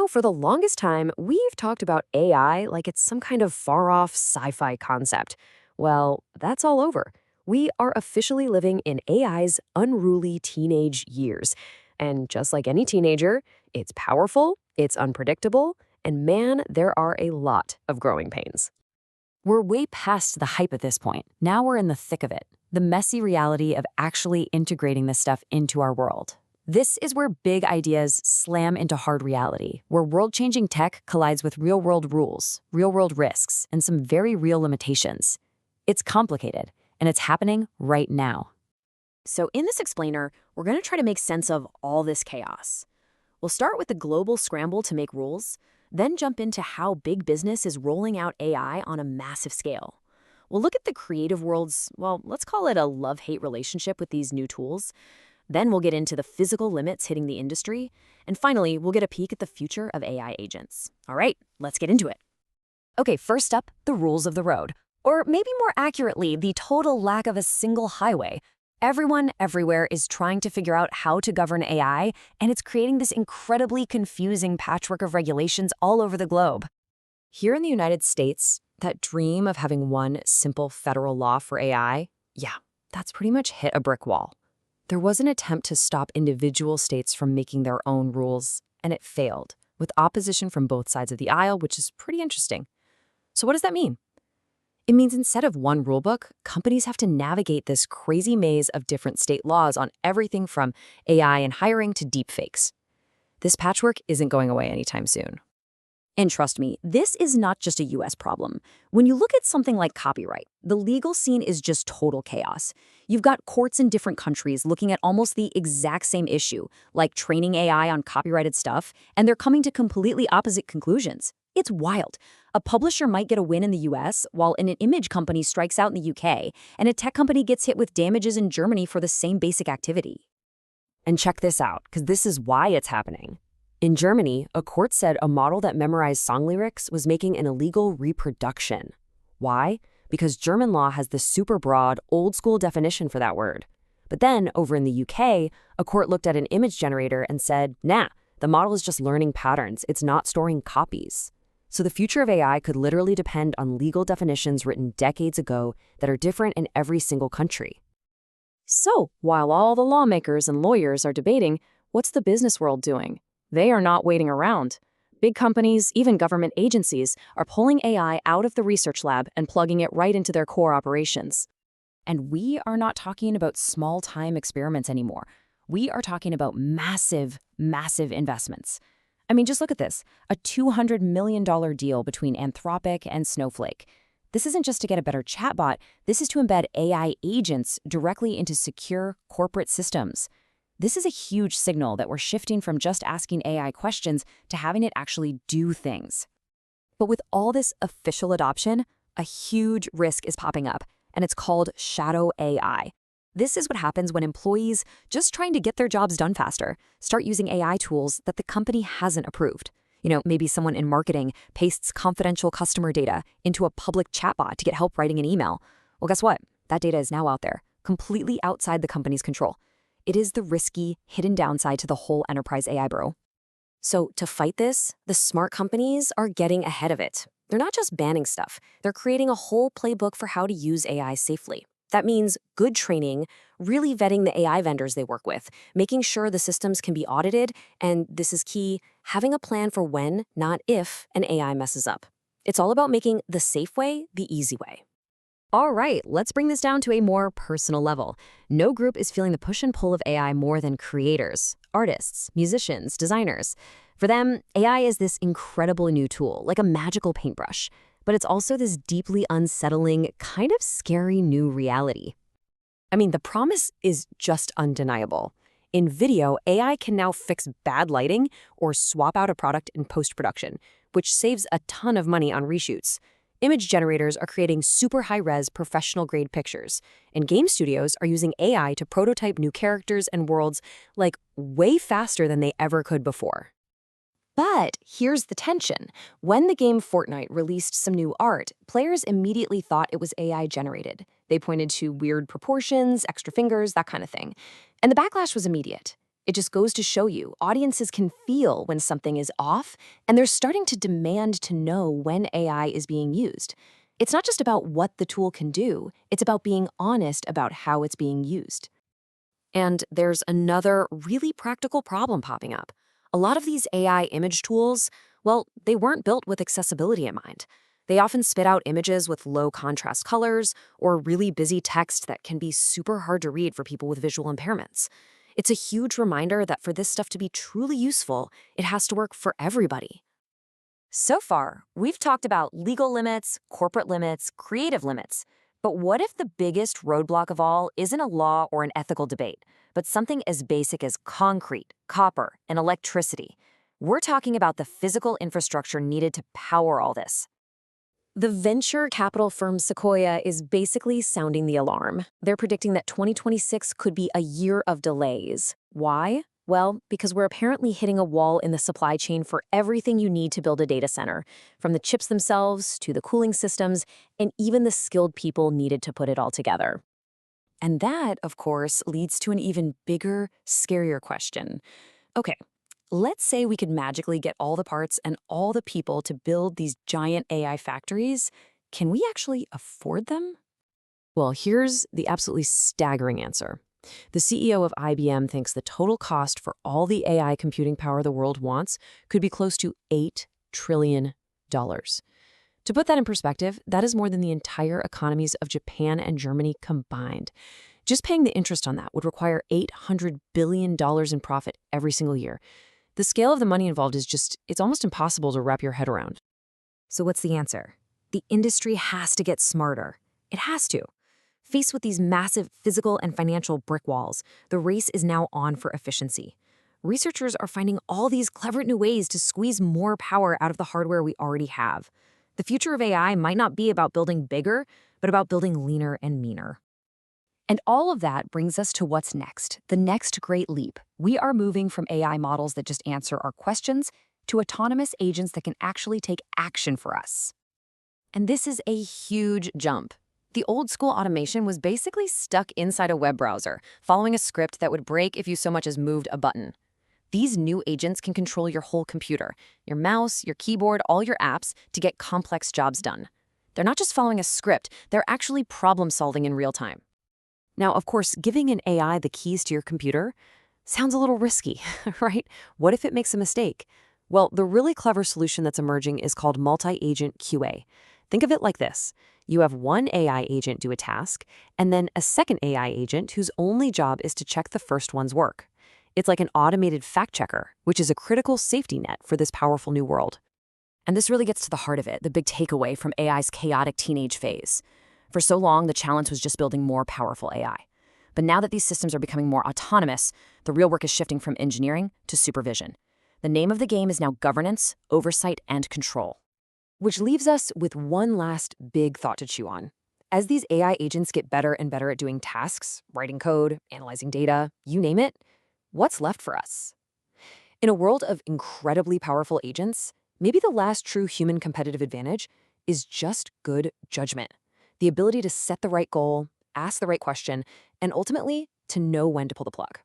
For the longest time, we've talked about AI like it's some kind of far off sci fi concept. Well, that's all over. We are officially living in AI's unruly teenage years. And just like any teenager, it's powerful, it's unpredictable, and man, there are a lot of growing pains. We're way past the hype at this point. Now we're in the thick of it, the messy reality of actually integrating this stuff into our world. This is where big ideas slam into hard reality, where world-changing tech collides with real-world rules, real-world risks, and some very real limitations. It's complicated, and it's happening right now. So in this explainer, we're going to try to make sense of all this chaos. We'll start with the global scramble to make rules, then jump into how big business is rolling out AI on a massive scale. We'll look at the creative world's, well, let's call it a love-hate relationship with these new tools. Then we'll get into the physical limits hitting the industry. And finally, we'll get a peek at the future of AI agents. All right, let's get into it. Okay, first up, the rules of the road. Or maybe more accurately, the total lack of a single highway. Everyone, everywhere is trying to figure out how to govern AI, and it's creating this incredibly confusing patchwork of regulations all over the globe. Here in the United States, that dream of having one simple federal law for AI, yeah, that's pretty much hit a brick wall. There was an attempt to stop individual states from making their own rules, and it failed, with opposition from both sides of the aisle, which is pretty interesting. So what does that mean? It means instead of one rulebook, companies have to navigate this crazy maze of different state laws on everything from AI and hiring to deepfakes. This patchwork isn't going away anytime soon. And trust me, this is not just a US problem. When you look at something like copyright, the legal scene is just total chaos. You've got courts in different countries looking at almost the exact same issue, like training AI on copyrighted stuff, and they're coming to completely opposite conclusions. It's wild. A publisher might get a win in the US, while an image company strikes out in the UK, and a tech company gets hit with damages in Germany for the same basic activity. And check this out, because this is why it's happening. In Germany, a court said a model that memorized song lyrics was making an illegal reproduction. Why? Because German law has this super broad, old-school definition for that word. But then, over in the UK, a court looked at an image generator and said, nah, the model is just learning patterns, it's not storing copies. So the future of AI could literally depend on legal definitions written decades ago that are different in every single country. So, while all the lawmakers and lawyers are debating, what's the business world doing? They are not waiting around. Big companies, even government agencies, are pulling AI out of the research lab and plugging it right into their core operations. And we are not talking about small-time experiments anymore. We are talking about massive, massive investments. I mean, just look at this, a $200 million deal between Anthropic and Snowflake. This isn't just to get a better chatbot, this is to embed AI agents directly into secure corporate systems. This is a huge signal that we're shifting from just asking AI questions to having it actually do things. But with all this official adoption, a huge risk is popping up, and it's called shadow AI. This is what happens when employees, just trying to get their jobs done faster, start using AI tools that the company hasn't approved. Maybe someone in marketing pastes confidential customer data into a public chatbot to get help writing an email. Well, guess what? That data is now out there, completely outside the company's control. It is the risky, hidden downside to the whole enterprise AI, bro. So to fight this, the smart companies are getting ahead of it. They're not just banning stuff. They're creating a whole playbook for how to use AI safely. That means good training, really vetting the AI vendors they work with, making sure the systems can be audited, and this is key, having a plan for when, not if, an AI messes up. It's all about making the safe way the easy way. All right, let's bring this down to a more personal level. No group is feeling the push and pull of AI more than creators, artists, musicians, designers. For them, AI is this incredible new tool, like a magical paintbrush. But it's also this deeply unsettling, kind of scary new reality. I mean, the promise is just undeniable. In video, AI can now fix bad lighting or swap out a product in post-production, which saves a ton of money on reshoots. Image generators are creating super high-res, professional-grade pictures, and game studios are using AI to prototype new characters and worlds like way faster than they ever could before. But here's the tension. When the game Fortnite released some new art, players immediately thought it was AI generated. They pointed to weird proportions, extra fingers, that kind of thing. And the backlash was immediate. It just goes to show you, audiences can feel when something is off, and they're starting to demand to know when AI is being used. It's not just about what the tool can do, it's about being honest about how it's being used. And there's another really practical problem popping up. A lot of these AI image tools, well, they weren't built with accessibility in mind. They often spit out images with low contrast colors or really busy text that can be super hard to read for people with visual impairments. It's a huge reminder that for this stuff to be truly useful, it has to work for everybody. So far, we've talked about legal limits, corporate limits, creative limits. But what if the biggest roadblock of all isn't a law or an ethical debate, but something as basic as concrete, copper, and electricity? We're talking about the physical infrastructure needed to power all this. The venture capital firm Sequoia is basically sounding the alarm. They're predicting that 2026 could be a year of delays. Why? Well, because we're apparently hitting a wall in the supply chain for everything you need to build a data center, from the chips themselves to the cooling systems and even the skilled people needed to put it all together. And that, of course, leads to an even bigger, scarier question. Okay, let's say we could magically get all the parts and all the people to build these giant AI factories. Can we actually afford them? Well, here's the absolutely staggering answer. The CEO of IBM thinks the total cost for all the AI computing power the world wants could be close to $8 trillion. To put that in perspective, that is more than the entire economies of Japan and Germany combined. Just paying the interest on that would require $800 billion in profit every single year. The scale of the money involved is it's almost impossible to wrap your head around. So what's the answer? The industry has to get smarter. It has to. Faced with these massive physical and financial brick walls, the race is now on for efficiency. Researchers are finding all these clever new ways to squeeze more power out of the hardware we already have. The future of AI might not be about building bigger, but about building leaner and meaner. And all of that brings us to what's next, the next great leap. We are moving from AI models that just answer our questions to autonomous agents that can actually take action for us. And this is a huge jump. The old school automation was basically stuck inside a web browser, following a script that would break if you so much as moved a button. These new agents can control your whole computer, your mouse, your keyboard, all your apps to get complex jobs done. They're not just following a script, they're actually problem solving in real time. Now, of course, giving an AI the keys to your computer sounds a little risky, right? What if it makes a mistake? Well, the really clever solution that's emerging is called multi-agent QA. Think of it like this. You have one AI agent do a task, and then a second AI agent whose only job is to check the first one's work. It's like an automated fact checker, which is a critical safety net for this powerful new world. And this really gets to the heart of it, the big takeaway from AI's chaotic teenage phase. For so long, the challenge was just building more powerful AI. But now that these systems are becoming more autonomous, the real work is shifting from engineering to supervision. The name of the game is now governance, oversight, and control. Which leaves us with one last big thought to chew on. As these AI agents get better and better at doing tasks, writing code, analyzing data, you name it, what's left for us? In a world of incredibly powerful agents, maybe the last true human competitive advantage is just good judgment. The ability to set the right goal, ask the right question, and ultimately to know when to pull the plug.